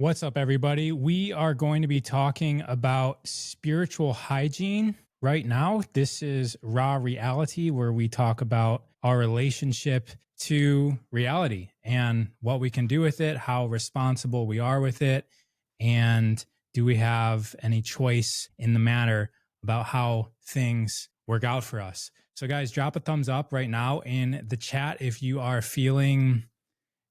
What's up, everybody? We are going to be talking about spiritual hygiene right now. This is Raw Reality, where we talk about our relationship to reality and what we can do with it, how responsible we are with it, and do we have any choice in the matter about how things work out for us. So, guys, drop a thumbs up right now in the chat if you are feeling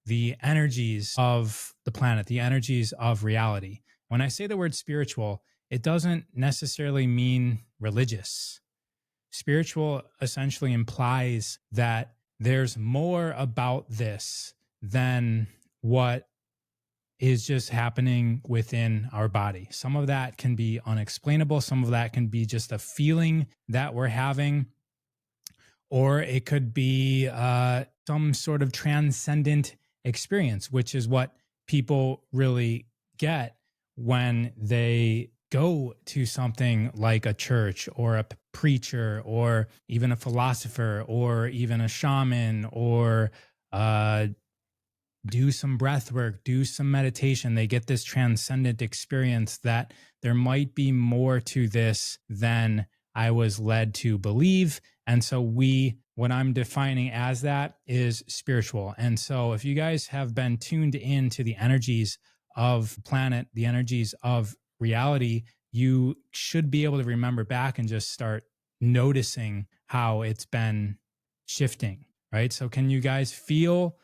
the energies of the planet, the energies of reality. When I say the word spiritual, it doesn't necessarily mean religious. Spiritual essentially implies that there's more about this than what is just happening within our body. Some of that can be unexplainable. Some of that can be just a feeling that we're having, or it could be some sort of transcendent experience, which is what people really get when they go to something like a church or a preacher or even a philosopher or even a shaman or do some breath work, do some meditation. They get this transcendent experience that there might be more to this than I was led to believe. And so what I'm defining as that is spiritual. And so if you guys have been tuned in to the energies of the planet, the energies of reality, you should be able to remember back and just start noticing how it's been shifting, right? So can you guys feel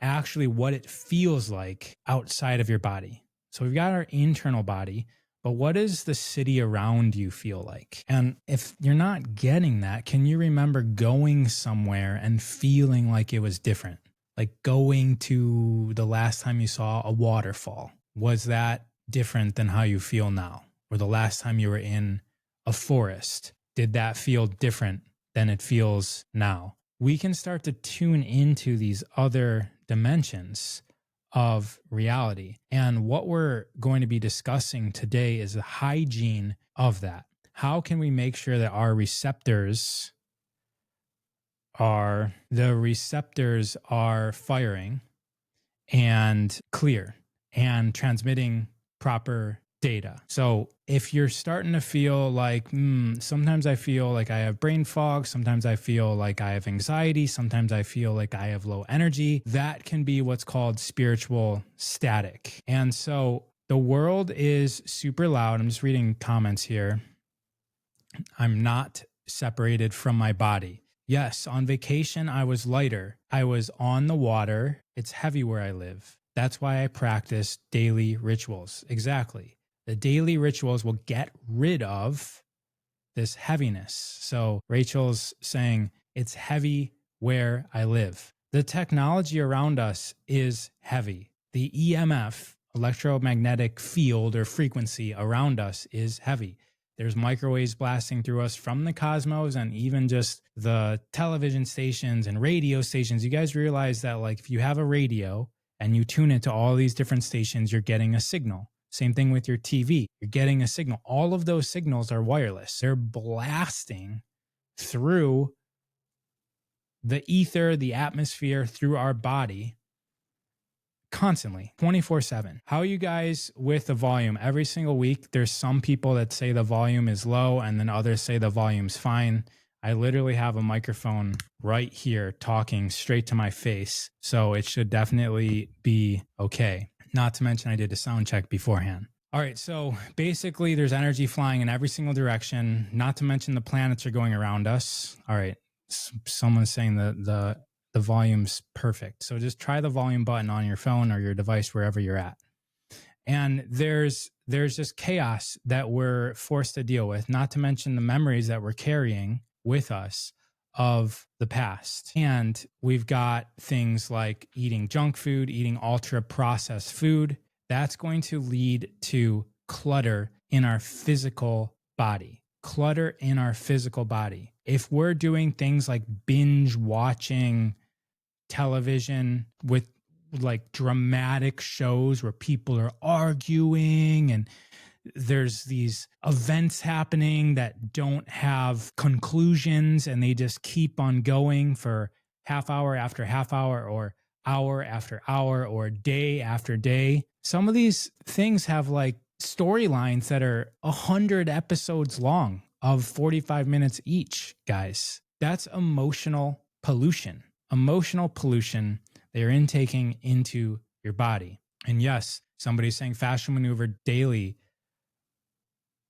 actually what it feels like outside of your body? So we've got our internal body, but what does the city around you feel like? And if you're not getting that, can you remember going somewhere and feeling like it was different? Like going to the last time you saw a waterfall. Was that different than how you feel now? Or the last time you were in a forest, did that feel different than it feels now? We can start to tune into these other dimensions of reality. And what we're going to be discussing today is the hygiene of that. How can we make sure that our receptors are firing and clear and transmitting proper data? So if you're starting to feel like, sometimes I feel like I have brain fog, sometimes I feel like I have anxiety, sometimes I feel like I have low energy, that can be what's called spiritual static. And so the world is super loud. I'm just reading comments here. I'm not separated from my body. Yes, on vacation, I was lighter. I was on the water. It's heavy where I live. That's why I practice daily rituals. Exactly. The daily rituals will get rid of this heaviness. So Rachel's saying it's heavy where I live. The technology around us is heavy. The EMF, electromagnetic field or frequency around us, is heavy. There's microwaves blasting through us from the cosmos, and even just the television stations and radio stations. You guys realize that, like, if you have a radio and you tune it to all these different stations, you're getting a signal. Same thing with your TV. You're getting a signal. All of those signals are wireless. They're blasting through the ether, the atmosphere, through our body constantly, 24/7. How are you guys with the volume? Every single week, there's some people that say the volume is low and then others say the volume's fine. I literally have a microphone right here talking straight to my face, so it should definitely be okay. Not to mention I did a sound check beforehand. All right, so basically there's energy flying in every single direction, not to mention the planets are going around us. All right, someone's saying the volume's perfect. So just try the volume button on your phone or your device, wherever you're at. And there's just chaos that we're forced to deal with, not to mention the memories that we're carrying with us of the past. And we've got things like eating junk food, eating ultra processed food. That's going to lead to clutter in our physical body. Clutter in our physical body. If we're doing things like binge watching television with like dramatic shows where people are arguing and there's these events happening that don't have conclusions and they just keep on going for half hour after half hour or hour after hour or day after day. Some of these things have like storylines that are 100 episodes long of 45 minutes each, guys. That's emotional pollution. Emotional pollution they are intaking into your body. And yes, somebody's saying fascial maneuver daily,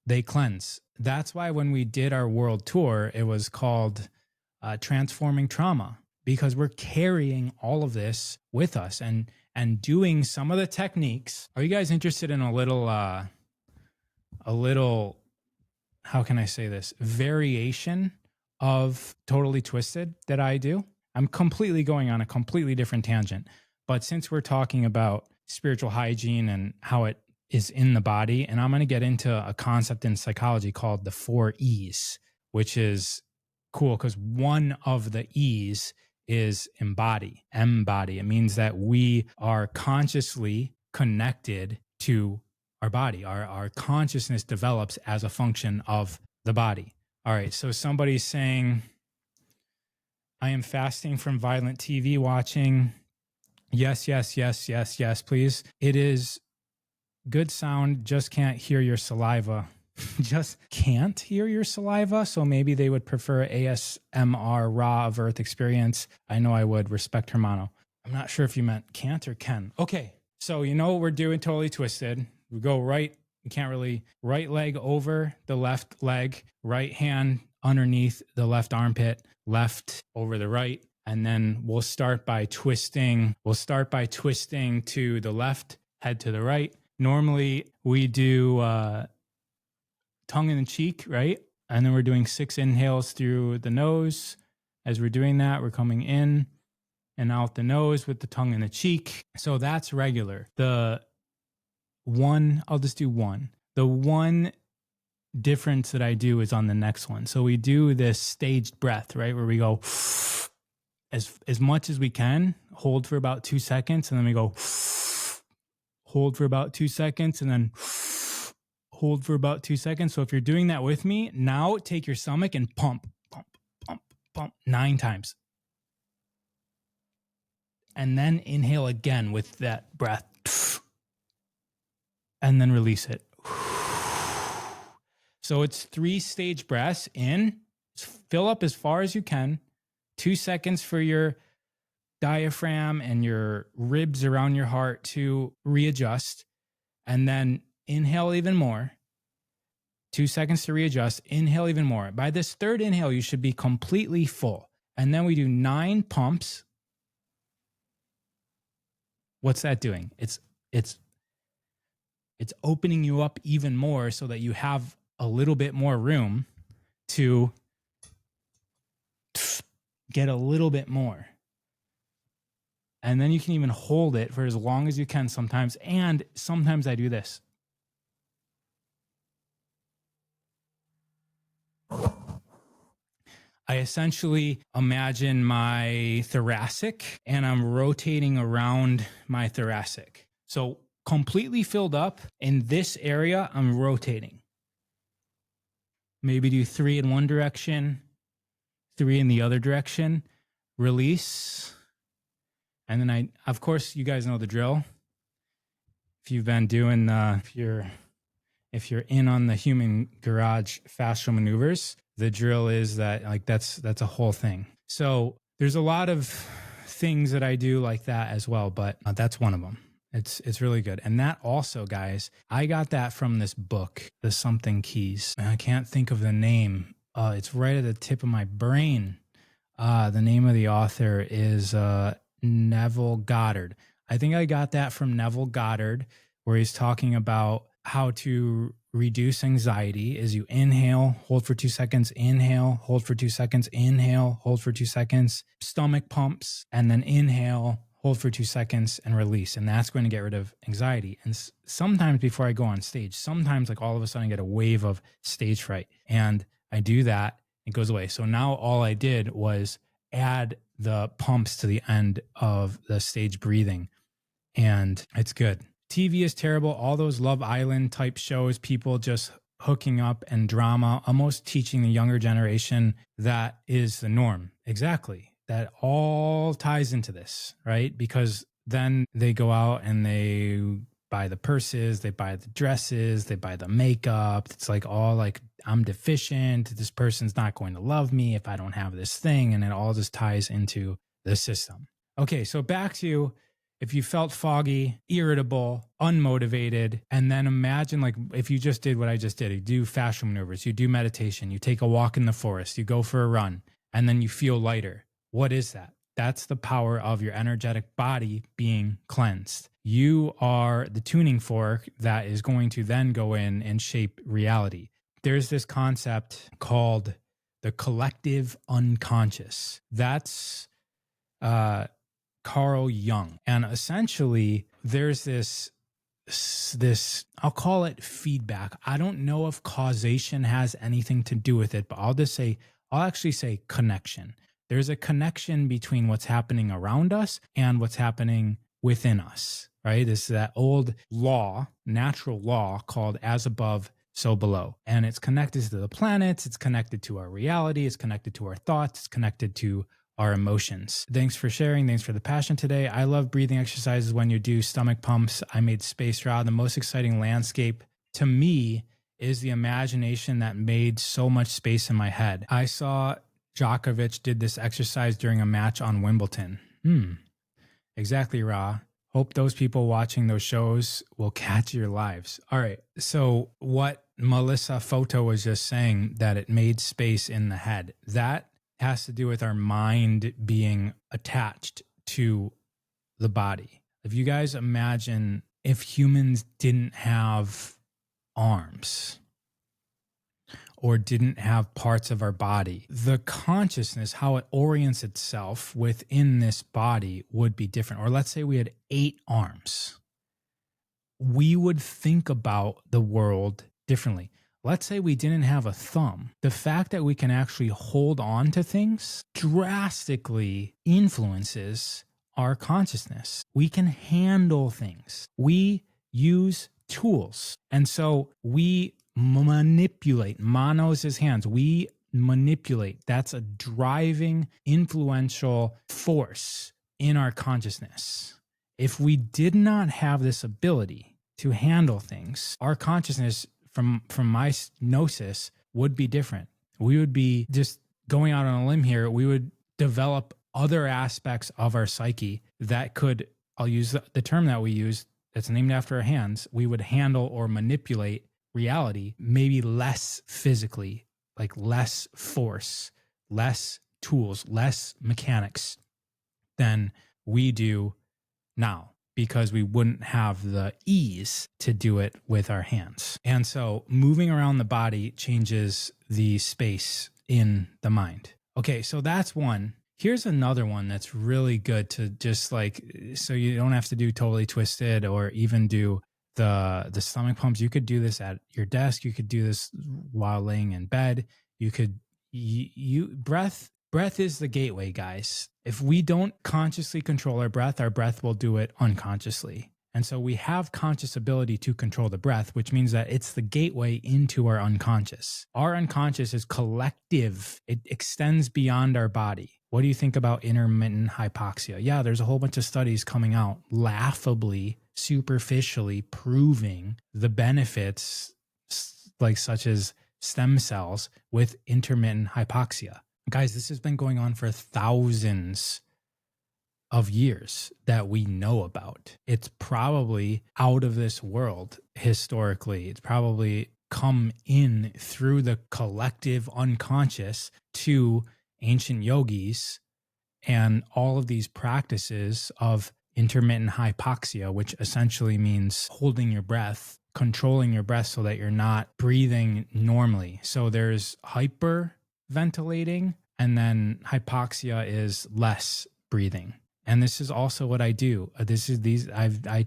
they cleanse. That's why when we did our world tour, it was called Transforming Trauma, because we're carrying all of this with us and doing some of the techniques. Are you guys interested in a little, how can I say this? Variation of Totally Twisted that I do? I'm completely going on a completely different tangent. But since we're talking about spiritual hygiene and how it is in the body, and I'm going to get into a concept in psychology called the 4 E's, which is cool because one of the E's is embody. It means that we are consciously connected to our body. Our consciousness develops as a function of the body. All right, so somebody's saying, I am fasting from violent TV watching. Yes, please. It is good sound, just can't hear your saliva. Just can't hear your saliva. So maybe they would prefer ASMR, raw of earth experience. I know I would. Respect Hermano. I'm not sure if you meant can't or can. Okay. So you know what we're doing Totally Twisted. We go right. You can't really. Right leg over the left leg. Right hand underneath the left armpit. Left over the right. And then we'll start by twisting. We'll start by twisting to the left, head to the right. Normally we do tongue in the cheek, right? And then we're doing 6 inhales through the nose. As we're doing that, we're coming in and out the nose with the tongue in the cheek. So that's regular. The one, I'll just do one. The one difference that I do is on the next one. So we do this staged breath, right? Where we go as much as we can, hold for about 2 seconds, and then we go hold for about 2 seconds, and then hold for about 2 seconds. So if you're doing that with me, now take your stomach and pump 9 times. And then inhale again with that breath. And then release it. So it's 3 stage breaths in, fill up as far as you can, 2 seconds for your diaphragm and your ribs around your heart to readjust, and then inhale even more. 2 seconds to readjust, inhale even more. By this 3rd inhale, you should be completely full. And then we do 9 pumps. What's that doing? It's opening you up even more so that you have a little bit more room to get a little bit more. And then you can even hold it for as long as you can sometimes. And sometimes I do this. I essentially imagine my thoracic and I'm rotating around my thoracic. So completely filled up in this area, I'm rotating. Maybe do 3 in one direction, 3 in the other direction, release. And then of course, you guys know the drill. If you've been doing, if you're in on the human garage fascial maneuvers, the drill is that like that's a whole thing. So there's a lot of things that I do like that as well, but that's one of them. It's really good. And that also, guys, I got that from this book, The Something Keys. And I can't think of the name. It's right at the tip of my brain. The name of the author is Neville Goddard. I think I got that from Neville Goddard, where he's talking about how to reduce anxiety is you inhale, hold for 2 seconds, inhale, hold for 2 seconds, inhale, hold for 2 seconds, stomach pumps, and then inhale, hold for 2 seconds and release. And that's going to get rid of anxiety. And sometimes before I go on stage, sometimes like all of a sudden I get a wave of stage fright and I do that, it goes away. So now all I did was add the pumps to the end of the stage breathing and it's good. TV is terrible. All those Love Island type shows, people just hooking up and drama, almost teaching the younger generation that is the norm. Exactly. that all ties into this, right? Because then they go out and they buy the purses, they buy the dresses, they buy the makeup. It's like all like, I'm deficient. This person's not going to love me if I don't have this thing. And it all just ties into the system. Okay, so back to if you felt foggy, irritable, unmotivated, and then imagine like if you just did what I just did, you do fascia maneuvers, you do meditation, you take a walk in the forest, you go for a run, and then you feel lighter. What is that? That's the power of your energetic body being cleansed. You are the tuning fork that is going to then go in and shape reality. There's this concept called the collective unconscious. That's Carl Jung. And essentially, there's this, I'll call it feedback. I don't know if causation has anything to do with it, but I'll actually say connection. There's a connection between what's happening around us and what's happening within us, right? This is that old law, natural law called as above, so below. And it's connected to the planets. It's connected to our reality. It's connected to our thoughts. It's connected to our emotions. Thanks for sharing. Thanks for the passion today. I love breathing exercises when you do stomach pumps. I made space raw. The most exciting landscape to me is the imagination that made so much space in my head. I saw Djokovic did this exercise during a match on Wimbledon. Exactly, Ra. Hope those people watching those shows will catch your lives. All right. So what Melissa Photo was just saying, that it made space in the head, that has to do with our mind being attached to the body. If you guys imagine if humans didn't have arms or didn't have parts of our body, the consciousness, how it orients itself within this body would be different. Or let's say we had 8 arms. We would think about the world differently. Let's say we didn't have a thumb. The fact that we can actually hold on to things drastically influences our consciousness. We can handle things. We use tools. And so we manipulate. Manos is hands. We manipulate. That's a driving, influential force in our consciousness. If we did not have this ability to handle things, our consciousness from my gnosis would be different. We would be just going out on a limb here. We would develop other aspects of our psyche that could, I'll use the term that we use, that's named after our hands. We would handle or manipulate reality, maybe less physically, like less force, less tools, less mechanics than we do now, because we wouldn't have the ease to do it with our hands. And so moving around the body changes the space in the mind. Okay, so that's one. Here's another one that's really good to just like, so you don't have to do totally twisted or even do the stomach pumps. You could do this at your desk. You could do this while laying in bed. You could, breath is the gateway, guys. If we don't consciously control our breath will do it unconsciously. And so we have conscious ability to control the breath, which means that it's the gateway into our unconscious. Our unconscious is collective. It extends beyond our body. What do you think about intermittent hypoxia? Yeah, there's a whole bunch of studies coming out, laughably, superficially proving the benefits, like such as stem cells with intermittent hypoxia. Guys, this has been going on for thousands of years that we know about. It's probably out of this world historically. It's probably come in through the collective unconscious to ancient yogis and all of these practices of intermittent hypoxia, which essentially means holding your breath, controlling your breath so that you're not breathing normally. So there's hyperventilating, and then hypoxia is less breathing. And this is also what I do. I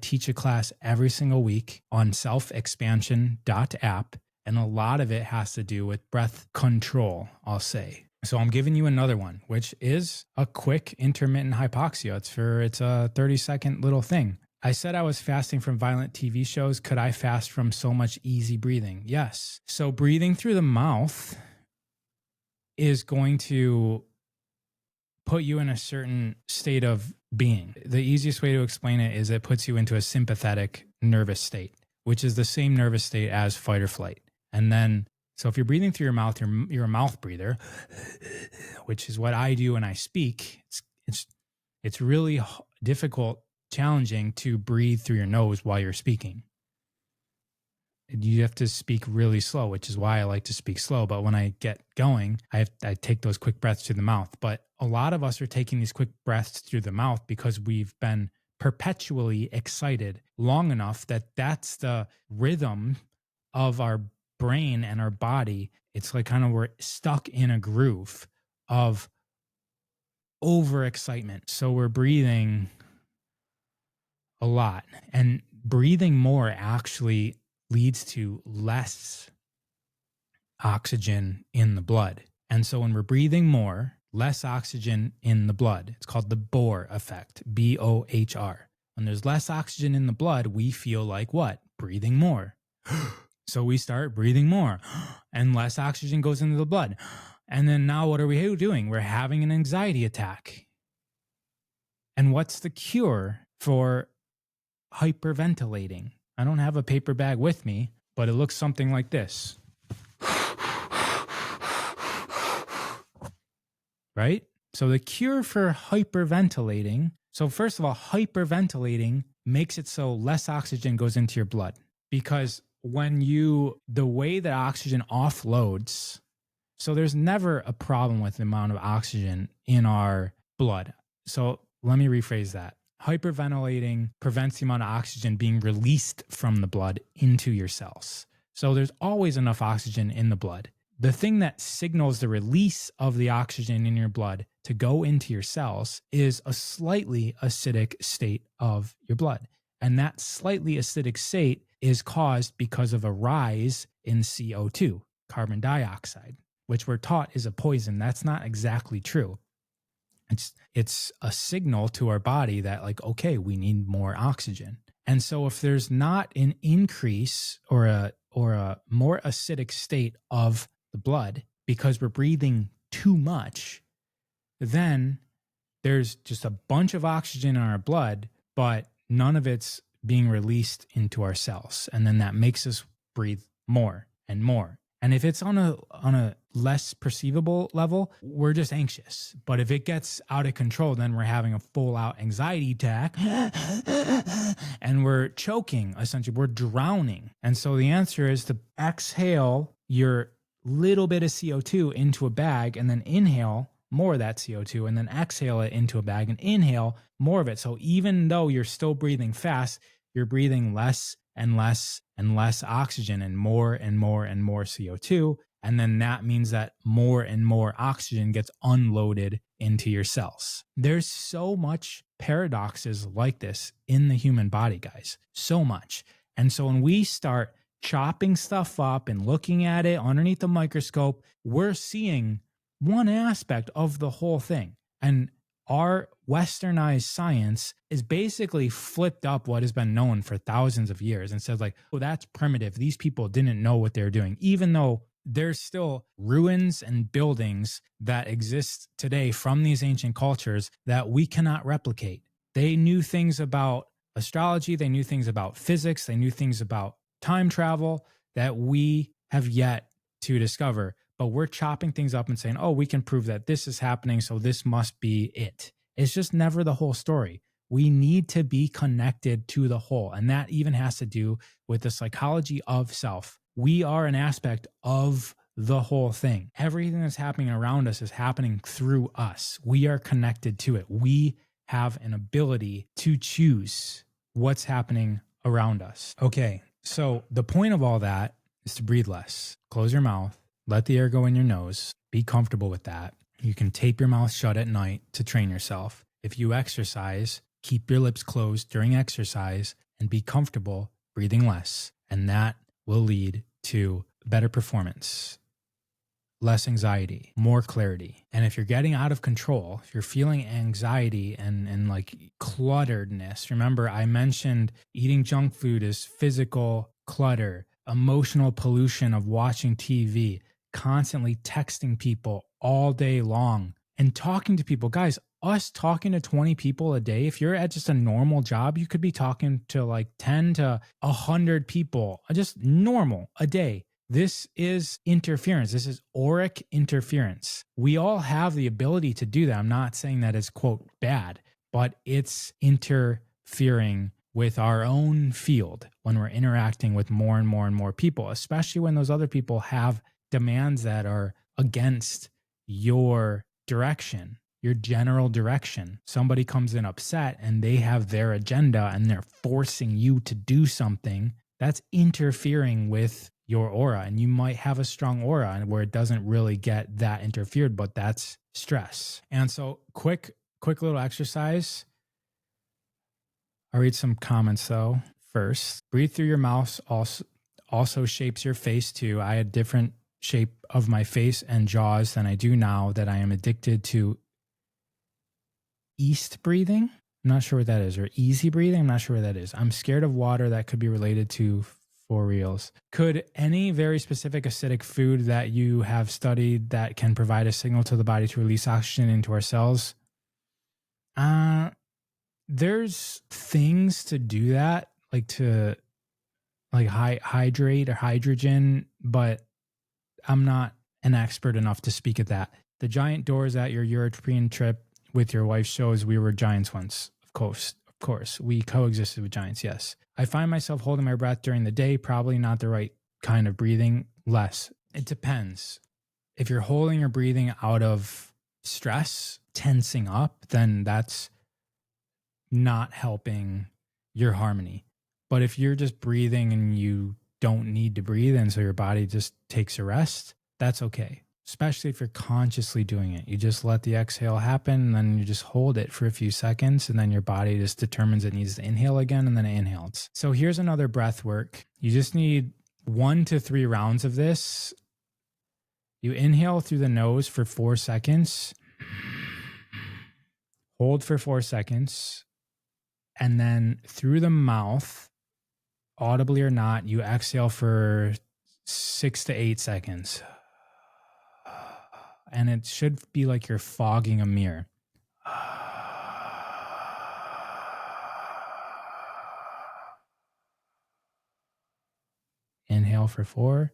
teach a class every single week on selfexpansion.app, and a lot of it has to do with breath control, I'll say. So I'm giving you another one, which is a quick intermittent hypoxia. It's a 30-second little thing. I said I was fasting from violent TV shows. Could I fast from so much easy breathing? Yes. So breathing through the mouth is going to put you in a certain state of being. The easiest way to explain it is it puts you into a sympathetic nervous state, which is the same nervous state as fight or flight. And then, so if you're breathing through your mouth, you're a mouth breather, which is what I do when I speak. It's really difficult, challenging to breathe through your nose while you're speaking. You have to speak really slow, which is why I like to speak slow. But when I get going, I take those quick breaths through the mouth. But a lot of us are taking these quick breaths through the mouth because we've been perpetually excited long enough that that's the rhythm of our brain and our body. It's like kind of we're stuck in a groove of overexcitement. So we're breathing a lot, and breathing more actually leads to less oxygen in the blood. And so when we're breathing more, less oxygen in the blood. It's called the Bohr effect, B-O-H-R. When there's less oxygen in the blood, we feel like what? Breathing more. So we start breathing more and less oxygen goes into the blood. And then now what are we doing? We're having an anxiety attack. And what's the cure for hyperventilating? I don't have a paper bag with me, but it looks something like this. Right? So the cure for hyperventilating, so first of all, hyperventilating makes it so less oxygen goes into your blood, because the way that oxygen offloads, so there's never a problem with the amount of oxygen in our blood. So let me rephrase that. Hyperventilating prevents the amount of oxygen being released from the blood into your cells. So there's always enough oxygen in the blood. The thing that signals the release of the oxygen in your blood to go into your cells is a slightly acidic state of your blood. And that slightly acidic state is caused because of a rise in CO2, carbon dioxide, which we're taught is a poison. That's not exactly true. It's a signal to our body that, like, okay, we need more oxygen. And so if there's not an increase or a more acidic state of the blood because we're breathing too much, then there's just a bunch of oxygen in our blood, but none of it's being released into our cells. And then that makes us breathe more and more. And if it's on a less perceivable level, we're just anxious. But if it gets out of control, then we're having a full out anxiety attack and we're choking, essentially, we're drowning. And so the answer is to exhale your little bit of CO2 into a bag and then inhale more of that CO2 and then exhale it into a bag and inhale more of it. So even though you're still breathing fast, you're breathing less and less and less oxygen and more and more and more CO2. And then that means that more and more oxygen gets unloaded into your cells. There's so much paradoxes like this in the human body, guys, so much. And so when we start chopping stuff up and looking at it underneath the microscope, we're seeing one aspect of the whole thing. And our westernized science is basically flipped up what has been known for thousands of years and says, like, oh, that's primitive. These people didn't know what they're doing, even though there's still ruins and buildings that exist today from these ancient cultures that we cannot replicate. They knew things about astrology. They knew things about physics. They knew things about time travel that we have yet to discover. But we're chopping things up and saying, oh, we can prove that this is happening, so this must be it. It's just never the whole story. We need to be connected to the whole. And that even has to do with the psychology of self. We are an aspect of the whole thing. Everything that's happening around us is happening through us. We are connected to it. We have an ability to choose what's happening around us. Okay, so the point of all that is to breathe less. Close your mouth. Let the air go in your nose. Be comfortable with that. You can tape your mouth shut at night to train yourself. If you exercise, keep your lips closed during exercise and be comfortable breathing less. And that will lead to better performance, less anxiety, more clarity. And if you're getting out of control, if you're feeling anxiety and like clutteredness, remember I mentioned eating junk food is physical clutter, emotional pollution of watching TV, constantly texting people all day long and talking to people. Guys, us talking to 20 people a day, if you're at just a normal job, you could be talking to like 10 to 100 people, just normal a day. This is interference. This is auric interference. We all have the ability to do that. I'm not saying that it's, quote, bad, but it's interfering with our own field when we're interacting with more and more and more people, especially when those other people have demands that are against your direction, your general direction. Somebody comes in upset and they have their agenda and they're forcing you to do something. That's interfering with your aura. And you might have a strong aura where it doesn't really get that interfered, but that's stress. And so quick little exercise. I'll read some comments though. First, breathe through your mouth also shapes your face too. I had different shape of my face and jaws than I do now that I am addicted to east breathing. I'm not sure what that is, or easy breathing. I'm not sure what that is. I'm scared of water. That could be related to for reals. Could any very specific acidic food that you have studied that can provide a signal to the body to release oxygen into our cells? There's things to do that, like to like hydrate or hydrogen, but I'm not an expert enough to speak at that. The giant doors at your European trip with your wife shows we were giants once. Of course. We coexisted with giants, yes. I find myself holding my breath during the day, probably not the right kind of breathing, less. It depends. If you're holding your breathing out of stress, tensing up, then that's not helping your harmony. But if you're just breathing and you don't need to breathe and so your body just takes a rest, that's okay. Especially if you're consciously doing it. You just let the exhale happen and then you just hold it for a few seconds and then your body just determines it needs to inhale again and then it inhales. So here's another breath work. You just need 1 to 3 rounds of this. You inhale through the nose for 4 seconds. Hold for 4 seconds. And then through the mouth, audibly or not, you exhale for 6 to 8 seconds. And it should be like you're fogging a mirror. Inhale for 4.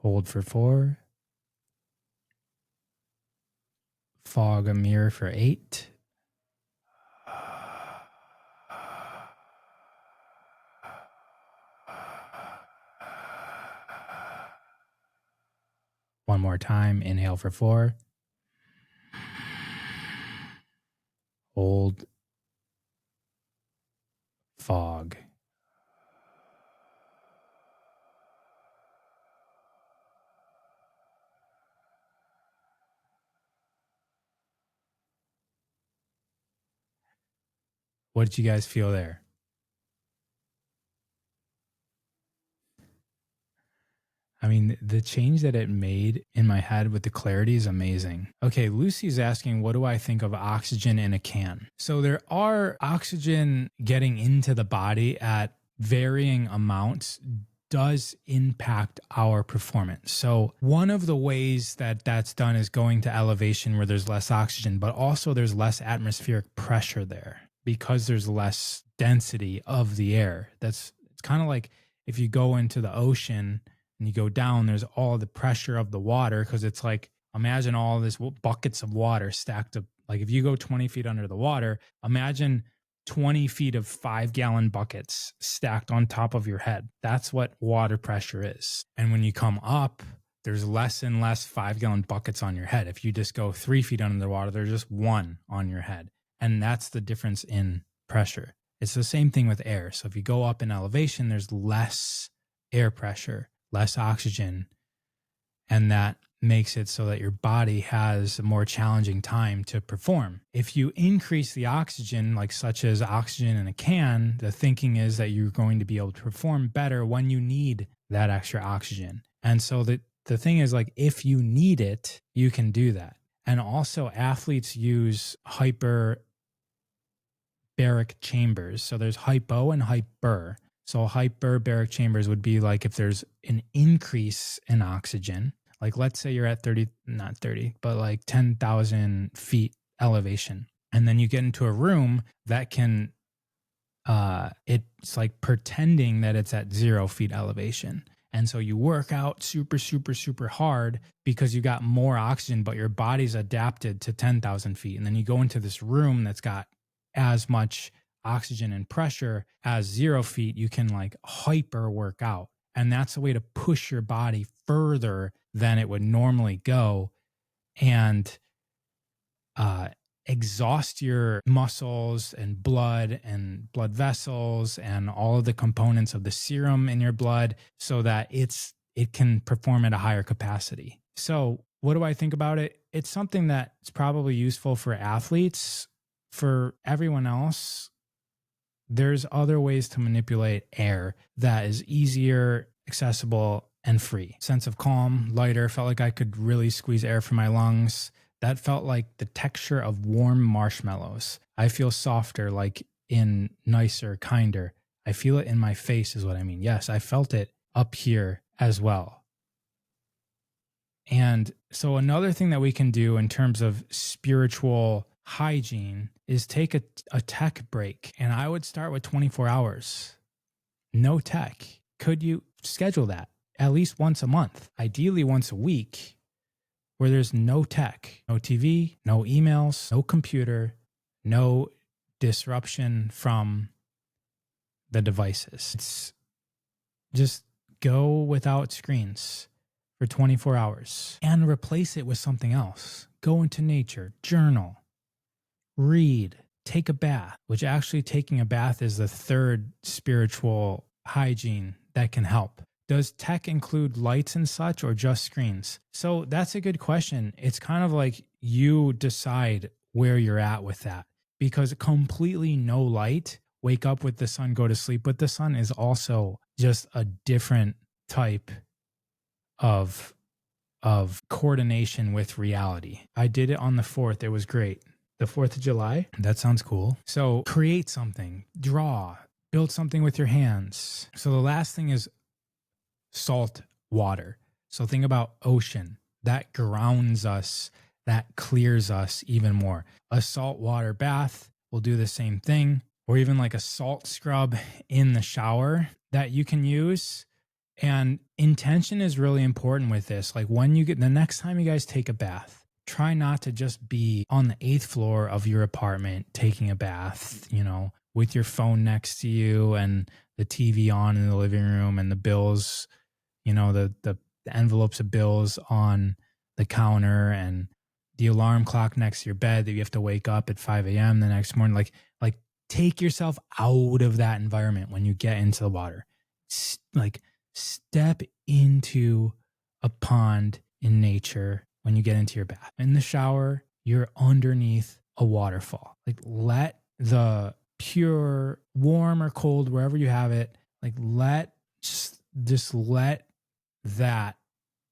Hold for 4. Fog a mirror for 8. One more time. Inhale for 4. Hold. Fog. What did you guys feel there? I mean, the change that it made in my head with the clarity is amazing. Okay, Lucy's asking, what do I think of oxygen in a can? So there are oxygen getting into the body at varying amounts does impact our performance. So one of the ways that that's done is going to elevation where there's less oxygen, but also there's less atmospheric pressure there because there's less density of the air. It's kind of like if you go into the ocean and you go down, there's all the pressure of the water because it's like, imagine all this buckets of water stacked up. Like if you go 20 feet under the water, imagine 20 feet of 5-gallon buckets stacked on top of your head. That's what water pressure is. And when you come up, there's less and less 5-gallon buckets on your head. If you just go 3 feet under the water, there's just 1 on your head. And that's the difference in pressure. It's the same thing with air. So if you go up in elevation, there's less air pressure, less oxygen, and that makes it so that your body has a more challenging time to perform. If you increase the oxygen, like such as oxygen in a can, the thinking is that you're going to be able to perform better when you need that extra oxygen. And so the thing is, like, if you need it, you can do that. And also athletes use hyperbaric chambers. So there's hypo and hyper. So hyperbaric chambers would be like if there's an increase in oxygen, Like let's say you're at 30, not 30, but like 10,000 feet elevation. And then you get into a room that can, it's like pretending that it's at 0 feet elevation. And so you work out super, super, super hard because you got more oxygen, but your body's adapted to 10,000 feet. And then you go into this room that's got as much oxygen and pressure as 0 feet, you can like hyper work out. And that's a way to push your body further than it would normally go and exhaust your muscles and blood vessels and all of the components of the serum in your blood so that it can perform at a higher capacity. So what do I think about it? It's something that's probably useful for athletes. For everyone else, there's other ways to manipulate air that is easier, accessible, and free. Sense of calm, lighter, felt like I could really squeeze air from my lungs. That felt like the texture of warm marshmallows. I feel softer, like in nicer, kinder. I feel it in my face is what I mean. Yes, I felt it up here as well. And so another thing that we can do in terms of spiritual hygiene is take a tech break. And I would start with 24 hours. No tech. Could you schedule that at least once a month? Ideally once a week, where there's no tech, no TV, no emails, no computer, no disruption from the devices. It's just go without screens for 24 hours and replace it with something else. Go into nature, journal, read, take a bath, which actually taking a bath is the third spiritual hygiene that can help. Does tech include lights and such or just screens? So that's a good question. It's kind of like you decide where you're at with that, because completely no light, wake up with the sun, go to sleep with the sun is also just a different type of coordination with reality. I did it on the 4th. It was great. The 4th of July. That sounds cool. So create something, draw, build something with your hands. So the last thing is salt water. So think about ocean. That grounds us, that clears us even more. A salt water bath will do the same thing, or even like a salt scrub in the shower that you can use. And intention is really important with this. Like when you get, the next time you guys take a bath, try not to just be on the 8th floor of your apartment taking a bath, with your phone next to you and the TV on in the living room and the bills, the envelopes of bills on the counter and the alarm clock next to your bed that you have to wake up at 5 a.m. the next morning. Like take yourself out of that environment when you get into the water. Like step into a pond in nature when you get into your bath. In the shower, you're underneath a waterfall. Like let the pure, warm or cold, wherever you have it, like just let that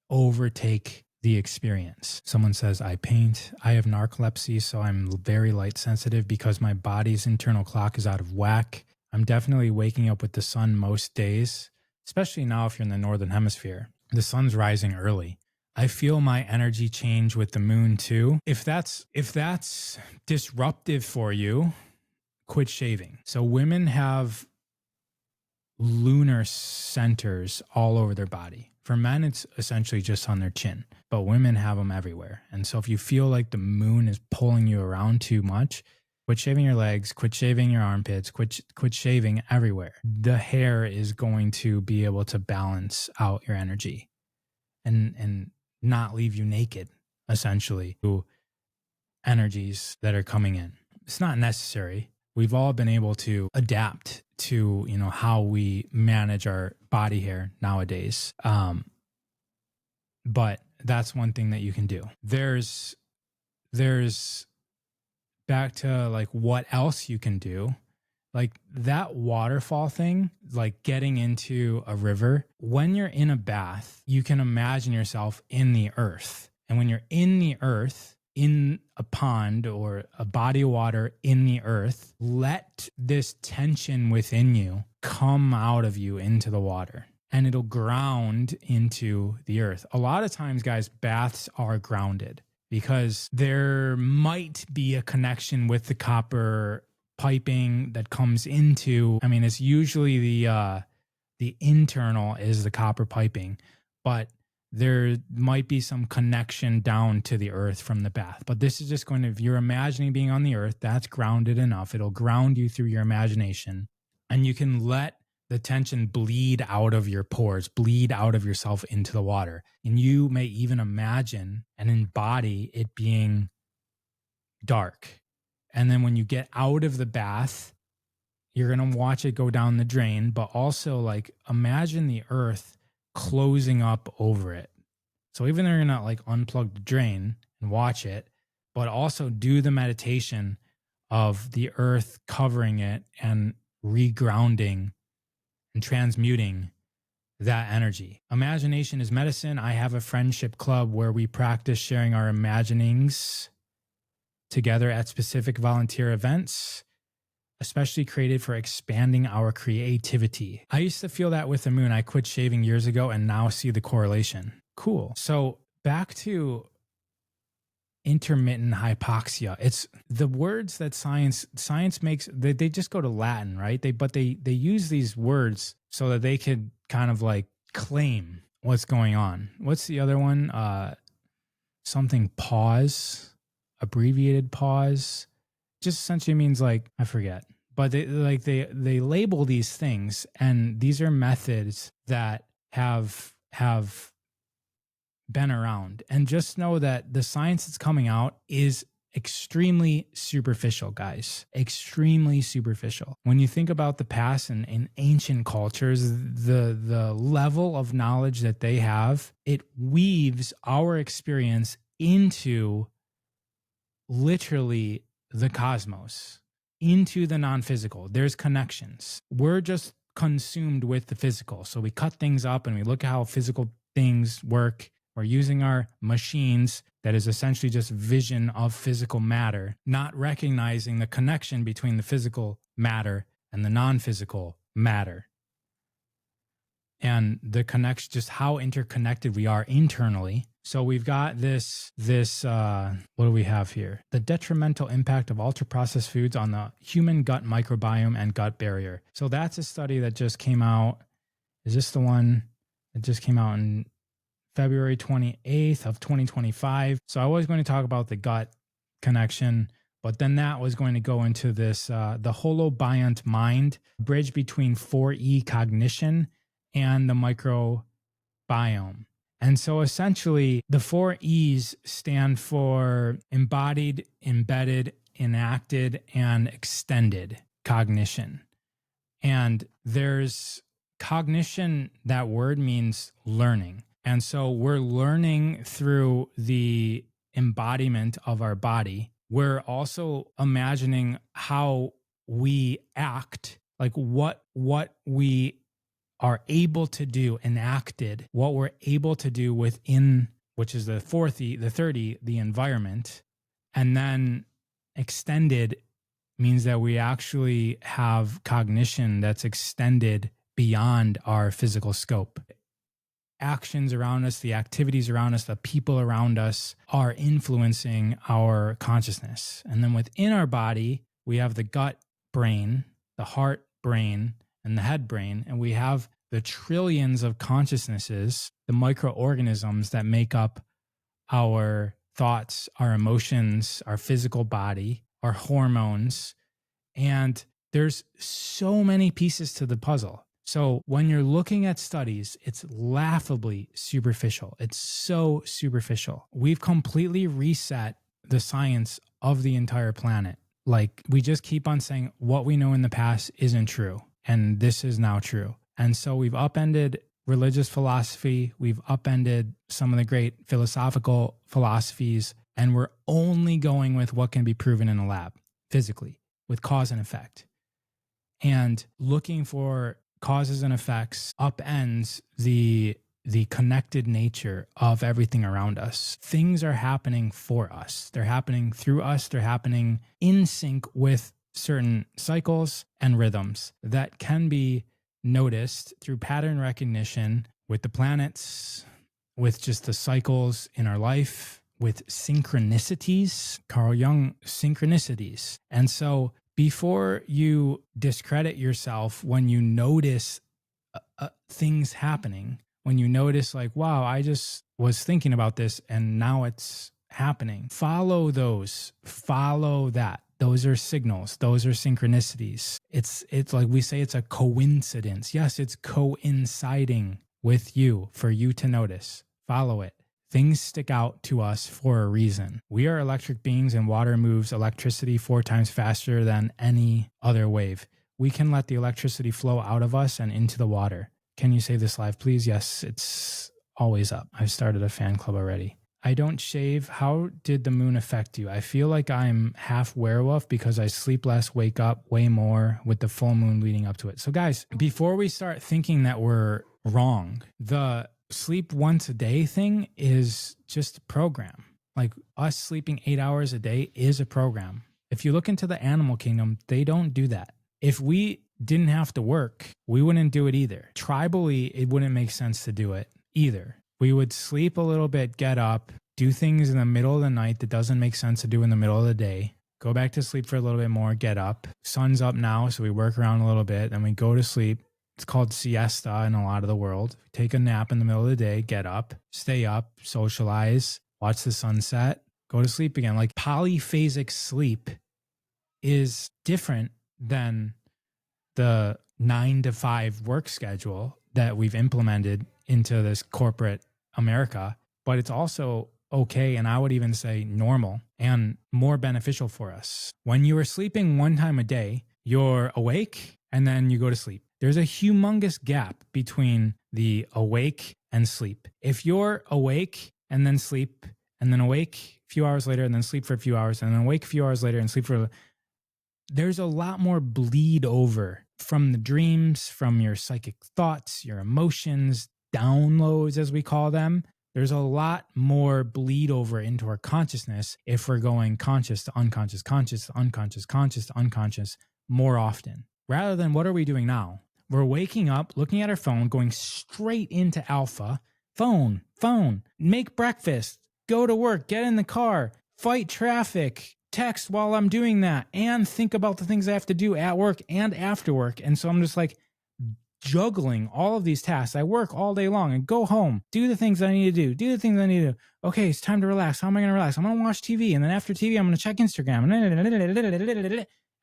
overtake the experience. Someone says, I paint. I have narcolepsy, so I'm very light sensitive because my body's internal clock is out of whack. I'm definitely waking up with the sun most days, especially now if you're in the northern hemisphere. The sun's rising early. I feel my energy change with the moon too. If that's disruptive for you, quit shaving. So women have lunar centers all over their body. For men, it's essentially just on their chin, but women have them everywhere. And so if you feel like the moon is pulling you around too much, quit shaving your legs, quit shaving your armpits, quit shaving everywhere. The hair is going to be able to balance out your energy and not leave you naked, essentially, to energies that are coming in. It's not necessary. We've all been able to adapt to, how we manage our body hair nowadays. But that's one thing that you can do. There's back to like what else you can do. Like that waterfall thing, like getting into a river. When you're in a bath, you can imagine yourself in the earth. And when you're in the earth, in a pond or a body of water in the earth, let this tension within you come out of you into the water. and it'll ground into the earth. A lot of times, guys, baths are grounded because there might be a connection with the copper piping that comes into, I mean, it's usually the internal is the copper piping, but there might be some connection down to the earth from the bath. But this is just going to, if you're imagining being on the earth, that's grounded enough. It'll ground you through your imagination, and you can let the tension bleed out of your pores, bleed out of yourself into the water. And you may even imagine and embody it being dark. And then when you get out of the bath, you're going to watch it go down the drain, but also like imagine the earth closing up over it. So even though you're not like unplug the drain and watch it, but also do the meditation of the earth covering it and regrounding and transmuting that energy. Imagination is medicine. I have a friendship club where we practice sharing our imaginings together at specific volunteer events, especially created for expanding our creativity. I used to feel that with the moon. I quit shaving years ago and now see the correlation. Cool. So back to intermittent hypoxia. It's the words that science makes, they just go to Latin, right? They use these words so that they could kind of like claim what's going on. What's the other one? Something pause, abbreviated pause. Just essentially means like, I forget. But they label these things, and these are methods that have been around. And just know that the science that's coming out is extremely superficial, guys. Extremely superficial. When you think about the past and in ancient cultures, the level of knowledge that they have, it weaves our experience into literally the cosmos, into the non-physical. There's connections. We're just consumed with the physical. So we cut things up and we look at how physical things work. We're using our machines that is essentially just vision of physical matter, not recognizing the connection between the physical matter and the non-physical matter. And the connection, just how interconnected we are internally. So we've got this, what do we have here? The detrimental impact of ultra-processed foods on the human gut microbiome and gut barrier. So that's a study that just came out. Is this the one that just came out in February 28th of 2025? So I was going to talk about the gut connection, but then that was going to go into this, the holobiont mind, bridge between 4E cognition and the microbiome. And so essentially the 4 E's stand for embodied, embedded, enacted, and extended cognition. And there's cognition, that word means learning. And so we're learning through the embodiment of our body. We're also imagining how we act, like what we are able to do, enacted, what we're able to do within, which is the 4th, the 30, the environment. And then extended means that we actually have cognition that's extended beyond our physical scope. Actions around us, the activities around us, the people around us are influencing our consciousness. And then within our body, we have the gut brain, the heart brain, and the head brain. And we have the trillions of consciousnesses, the microorganisms that make up our thoughts, our emotions, our physical body, our hormones. And there's so many pieces to the puzzle. So when you're looking at studies, it's laughably superficial. It's so superficial. We've completely reset the science of the entire planet. Like, we just keep on saying what we know in the past isn't true, and this is now true. And so we've upended religious philosophy. We've upended some of the great philosophical philosophies, and we're only going with what can be proven in a lab physically with cause and effect. And looking for causes and effects upends the connected nature of everything around us. Things are happening for us. They're happening through us. They're happening in sync with certain cycles and rhythms that can be noticed through pattern recognition with the planets, with just the cycles in our life, with synchronicities, Carl Jung synchronicities. And so before you discredit yourself when you notice things happening, when you notice like, wow, I just was thinking about this and now it's happening, follow that. Those are signals. Those are synchronicities. It's like we say it's a coincidence. Yes, it's coinciding with you for you to notice. Follow it. Things stick out to us for a reason. We are electric beings and water moves electricity 4 times faster than any other wave. We can let the electricity flow out of us and into the water. Can you save this live, please? Yes, it's always up. I've started a fan club already. I don't shave. How did the moon affect you? I feel like I'm half werewolf because I sleep less, wake up way more with the full moon leading up to it. So guys, before we start thinking that we're wrong, the sleep once a day thing is just a program. Like us sleeping 8 hours a day is a program. If you look into the animal kingdom, they don't do that. If we didn't have to work, we wouldn't do it either. Tribally, it wouldn't make sense to do it either. We would sleep a little bit, get up, do things in the middle of the night that doesn't make sense to do in the middle of the day, go back to sleep for a little bit more, get up. Sun's up now, so we work around a little bit, then we go to sleep. It's called siesta in a lot of the world. Take a nap in the middle of the day, get up, stay up, socialize, watch the sunset, go to sleep again. Like polyphasic sleep is different than the 9 to 5 work schedule that we've implemented into this corporate America, but it's also okay, and I would even say normal and more beneficial for us. When you are sleeping 1 time a day, you're awake and then you go to sleep. There's a humongous gap between the awake and sleep. If you're awake and then sleep and then awake a few hours later and then sleep for a few hours and then awake a few hours later and sleep for there's a lot more bleed over from the dreams, from your psychic thoughts, your emotions, downloads, as we call them. There's a lot more bleed over into our consciousness if we're going conscious to unconscious, conscious to unconscious, conscious to unconscious more often. Rather than what are we doing now? We're waking up, looking at our phone, going straight into alpha. Phone, make breakfast, go to work, get in the car, fight traffic, text while I'm doing that, and think about the things I have to do at work and after work. And so I'm just like juggling all of these tasks. I work all day long and go home, do the things I need to do the things I need to do. Okay, it's time to relax. How am I going to relax? I'm going to watch TV. And then after TV, I'm going to check Instagram.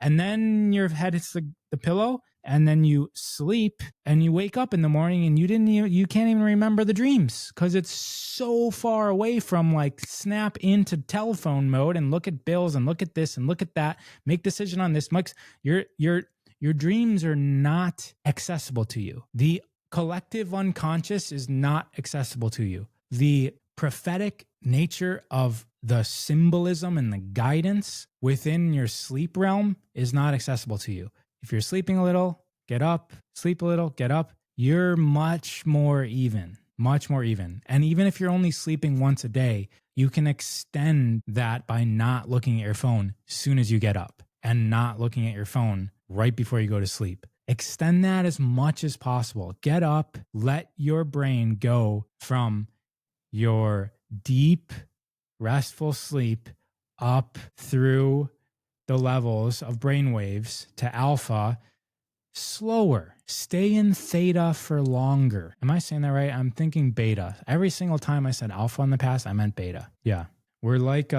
And then your head hits the pillow, and then you sleep and you wake up in the morning and you can't even remember the dreams because it's so far away from like snap into telephone mode and look at bills and look at this and look at that, make decision on this. Your dreams are not accessible to you. The collective unconscious is not accessible to you. The prophetic nature of the symbolism and the guidance within your sleep realm is not accessible to you. If you're sleeping a little, get up, sleep a little, get up, you're much more even. And even if you're only sleeping once a day, you can extend that by not looking at your phone as soon as you get up and not looking at your phone right before you go to sleep. Extend that as much as possible. Get up, let your brain go from your deep, restful sleep up through the levels of brain waves to alpha slower. Stay in theta for longer. Am I saying that right? I'm thinking beta. Every single time I said alpha in the past, I meant beta. Yeah. We're like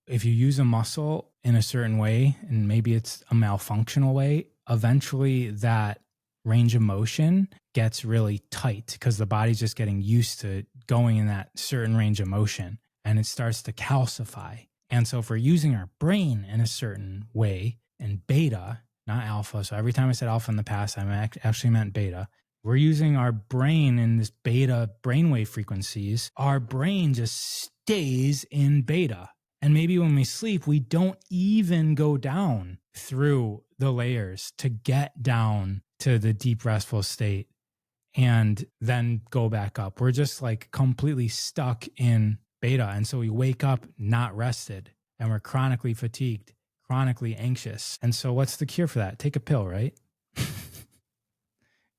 if you use a muscle in a certain way, and maybe it's a malfunctional way, eventually that range of motion gets really tight because the body's just getting used to going in that certain range of motion, and it starts to calcify. And so if we're using our brain in a certain way, in beta, not alpha, so every time I said alpha in the past, I actually meant beta. We're using our brain in this beta brainwave frequencies. Our brain just stays in beta. And maybe when we sleep, we don't even go down through the layers to get down to the deep restful state and then go back up. We're just like completely stuck in beta. And so we wake up not rested and we're chronically fatigued, chronically anxious. And so what's the cure for that? Take a pill, right?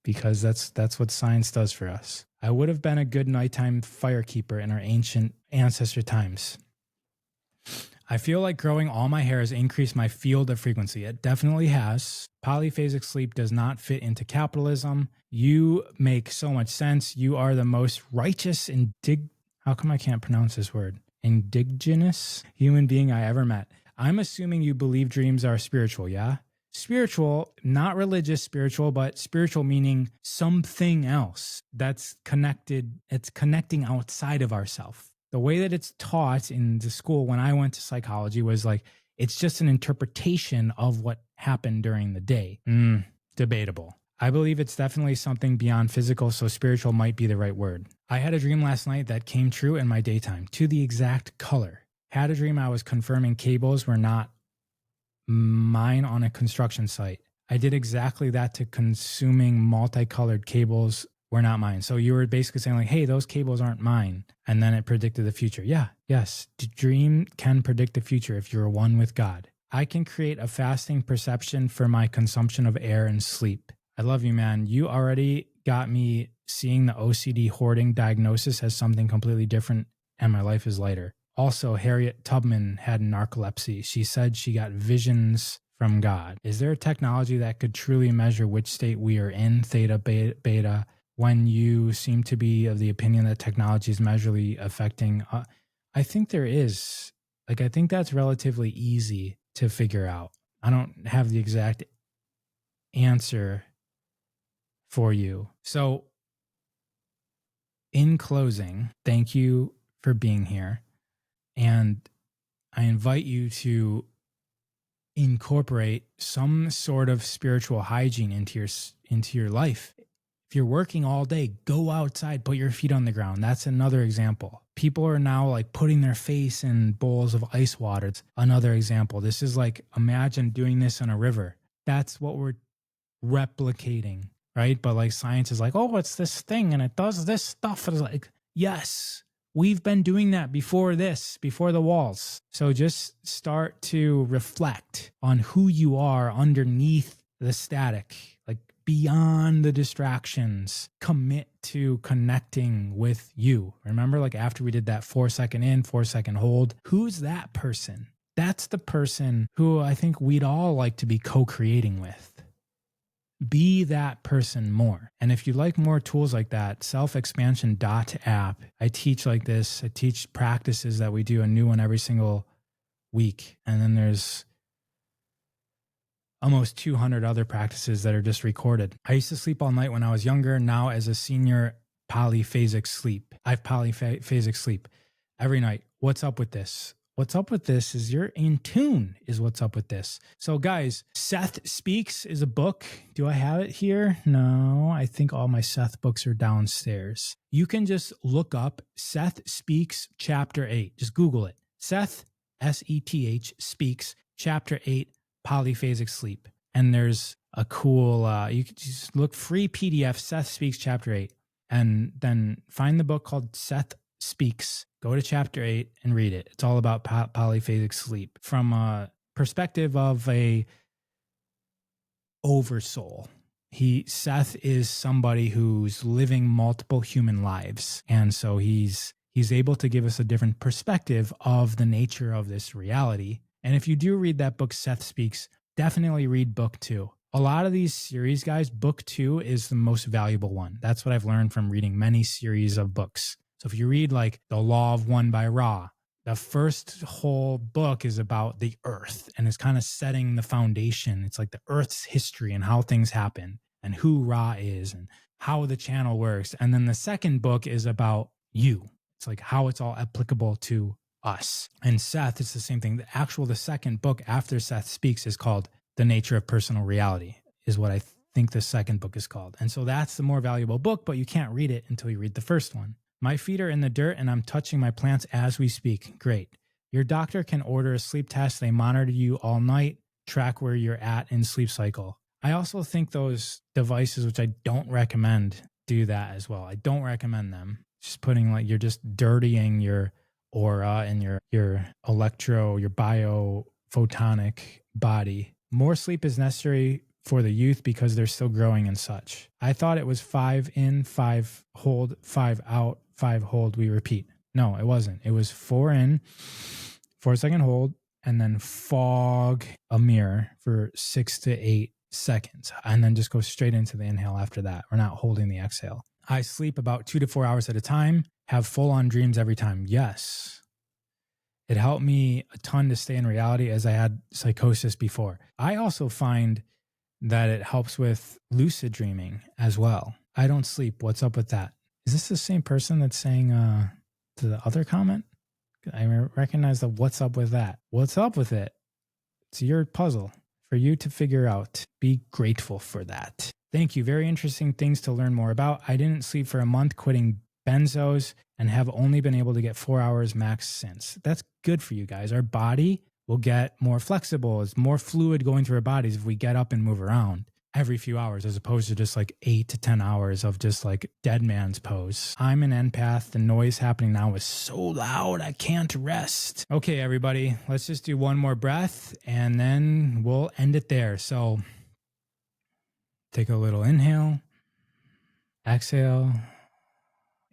because that's what science does for us. I would have been a good nighttime firekeeper in our ancient ancestor times. I feel like growing all my hair has increased my field of frequency. It definitely has. Polyphasic sleep does not fit into capitalism. You make so much sense. You are the most righteous how come I can't pronounce this word? Indigenous human being I ever met. I'm assuming you believe dreams are spiritual, yeah? Spiritual, not religious spiritual, but spiritual meaning something else that's connected. It's connecting outside of ourselves. The way that it's taught in the school when I went to psychology was like, it's just an interpretation of what happened during the day. Debatable. I believe it's definitely something beyond physical, so spiritual might be the right word. I had a dream last night that came true in my daytime, to the exact color. Had a dream I was confirming cables were not mine on a construction site. I did exactly that to consuming multicolored cables were not mine. So you were basically saying like, hey, those cables aren't mine. And then it predicted the future. Yeah, yes. The dream can predict the future if you're one with God. I can create a fasting perception for my consumption of air and sleep. I love you, man. You already got me seeing the OCD hoarding diagnosis as something completely different, and my life is lighter. Also, Harriet Tubman had narcolepsy. She said she got visions from God. Is there a technology that could truly measure which state we are in, theta, beta, when you seem to be of the opinion that technology is measurably affecting? I think there is. I think that's relatively easy to figure out. I don't have the exact answer for you. So, in closing, thank you for being here. And I invite you to incorporate some sort of spiritual hygiene into your life. If you're working all day, go outside, put your feet on the ground. That's another example. People are now like putting their face in bowls of ice water. It's another example. This is like, imagine doing this in a river. That's what we're replicating, right? But like science is like, oh, it's this thing and it does this stuff. And it's like, yes, we've been doing that before the walls. So just start to reflect on who you are underneath the static, like beyond the distractions. Commit to connecting with you. Remember, like after we did that 4-second in, 4-second hold, who's that person? That's the person who I think we'd all like to be co-creating with. Be that person more. And if you like more tools like that, selfexpansion.app, I teach like this. I teach practices that we do, a new one every single week. And then there's almost 200 other practices that are just recorded. I used to sleep all night when I was younger. Now as a senior, polyphasic sleep. I have polyphasic sleep every night. What's up with this? What's up with this is you're in tune is what's up with this. So guys, Seth Speaks is a book. Do I have it here? No, I think all my Seth books are downstairs. You can just look up Seth Speaks Chapter 8. Just Google it. Seth, S-E-T-H, Speaks Chapter 8, Polyphasic Sleep. And there's a cool, you can just look free PDF, Seth Speaks Chapter 8. And then find the book called Seth Speaks. Go to chapter 8 and read it. It's all about polyphasic sleep from a perspective of a oversoul. Seth is somebody who's living multiple human lives. And so he's able to give us a different perspective of the nature of this reality. And if you do read that book, Seth Speaks, definitely read book 2. A lot of these series, guys, book 2 is the most valuable one. That's what I've learned from reading many series of books. So if you read like The Law of One by Ra, the first whole book is about the earth and it's kind of setting the foundation. It's like the earth's history and how things happen and who Ra is and how the channel works. And then the second book is about you. It's like how it's all applicable to us. And Seth, it's the same thing. The second book after Seth Speaks is called The Nature of Personal Reality, is what I think the second book is called. And so that's the more valuable book, but you can't read it until you read the first one. My feet are in the dirt and I'm touching my plants as we speak. Great. Your doctor can order a sleep test. They monitor you all night, track where you're at in sleep cycle. I also think those devices, which I don't recommend, do that as well. I don't recommend them. Just putting like, you're just dirtying your aura and your your biophotonic body. More sleep is necessary for the youth because they're still growing and such. I thought it was 5 in, 5 hold, 5 out, 5 hold, we repeat. No, it wasn't. It was 4 in, 4-second hold, and then fog a mirror for 6 to 8 seconds, and then just go straight into the inhale after that. We're not holding the exhale. I sleep about 2 to 4 hours at a time, have full-on dreams every time. Yes. It helped me a ton to stay in reality as I had psychosis before. I also find that it helps with lucid dreaming as well. I don't sleep. What's up with that? Is this the same person that's saying to the other comment? I recognize the what's up with that. What's up with it? It's your puzzle for you to figure out. Be grateful for that. Thank you. Very interesting things to learn more about. I didn't sleep for a month quitting benzos and have only been able to get 4 hours max since. That's good for you guys. Our body will get more flexible. It's more fluid going through our bodies if we get up and move around every few hours, as opposed to just like 8 to 10 hours of just like dead man's pose. I'm an empath. The noise happening now is so loud, I can't rest. Okay, everybody, let's just do one more breath and then we'll end it there. So take a little inhale, exhale,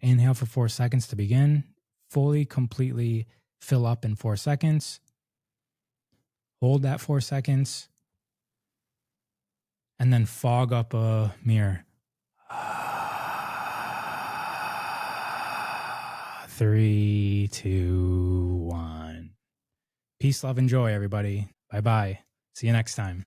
inhale for 4 seconds to begin. Fully, completely fill up in 4 seconds. Hold that 4 seconds. And then fog up a mirror. 3, 2, 1. Peace, love, and joy, everybody. Bye-bye. See you next time.